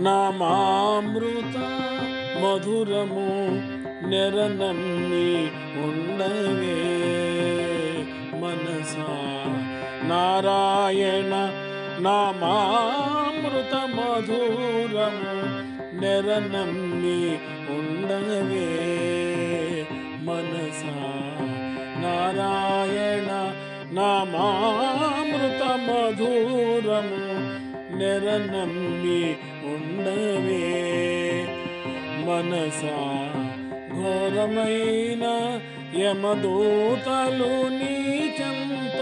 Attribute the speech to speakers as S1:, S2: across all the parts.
S1: నామామృత మధురము నెరనమ్మి ఉండవే మనసా. నారాయణ నామామృత మధురము నెరనమ్మి ఉండవే మనసా. నారాయణ నామామృత మధురము నెరనమ్మి ఉండవే మనసా. ఘోరమైన యమదూతలు నీ చెంత,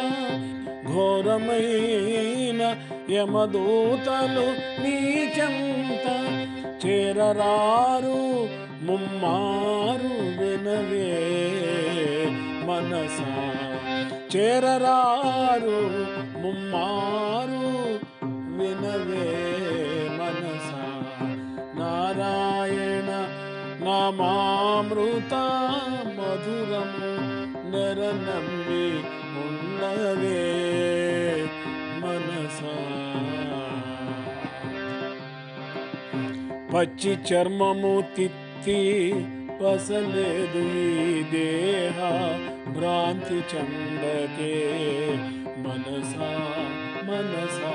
S1: ఘోరమైన యమదూతలు నీ చెంత చేరరారు ముమ్మారు వినవే మనసా. చేరరారు ముమ్మారు వినవే మనసా. నారాయణ నామామృత మధురము నెరనమ్మి ఉండవే మనసా. పచ్చి చర్మము తిత్తి పసలేదు ఈ దేహ భ్రాంతి చందకే మనసా మనసా.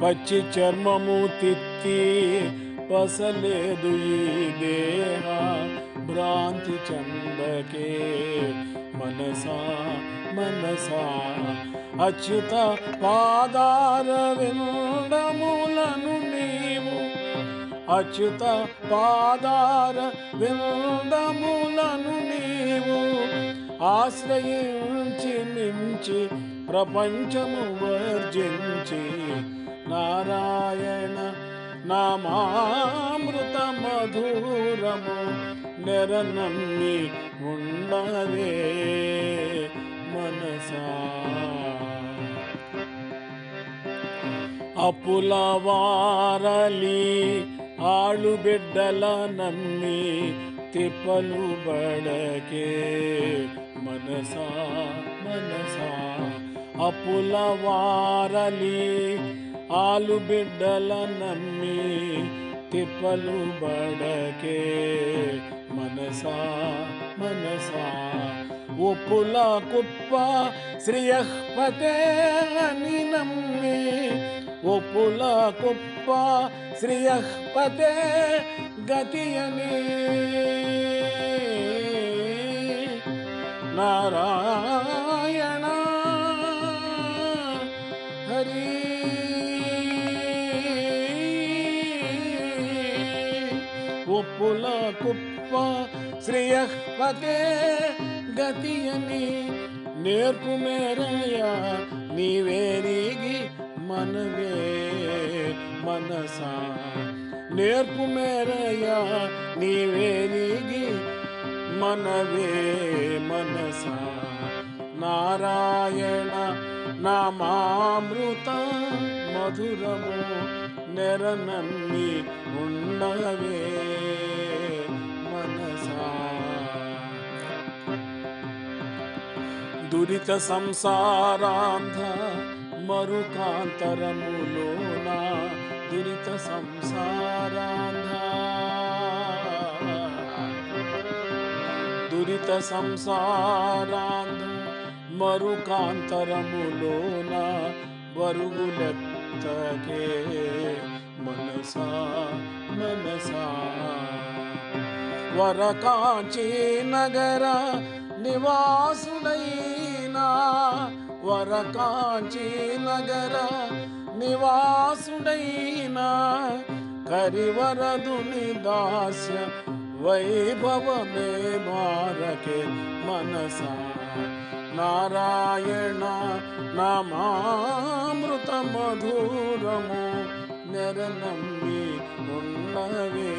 S1: పచ్చి చర్మము తిత్తి పసలేదు ఈ దేహ భ్రాంతి చందకే మనసా మనసా. అచ్యుత పాదార విందములను నీవు, అచ్యుత పాదార విందములను నీవు ఆశ్రయించి మించి ప్రపంచము వర్జించి నారాయణ నామామృత మధురము నెరనమ్మి ఉండవే మనసా. అప్పుల వారలి ఆಳು బిడ్డల నమ్మి తిప్పలు బడకే మనసా మనసా. అప్పుల వారలి ఆలు బిడ్డల నమ్మి తిప్పలు బడకే మనసా మనసా. ఉప్పుల కుప్ప శ్రీయపతే అని నమ్మి, ఉప్పుల కుప్ప శ్రీయపతే గతి అని నారాయణ హరి. ఉప్పుల కుప్ప శ్రీయపతే గతి అని నేర్పు మేరయ్యా నీవేరిగి మనవే మనసా. నేర్పు మేరయ్యా నీవేరిగి మనవే మనసా. నారాయణ నామామృత మధురము నెరనమ్మి ఉండవే మనసా. దురిత సంసారాంధ మరుకాంతరములోన, దురిత సంసారాంధ దురిత సంసారాంధ మరుకాంతరములోన బరుగులెత్తకే మనసా మనసా. వరకాంచి నగర నివాసుడైనా, వరకాంచి నగర నివాసుడైనా కరివరదుని దాస్య వైభవమే మారకే మనసా. నారాయణ నామామృత మధురము నెరనమ్మి ఉండవే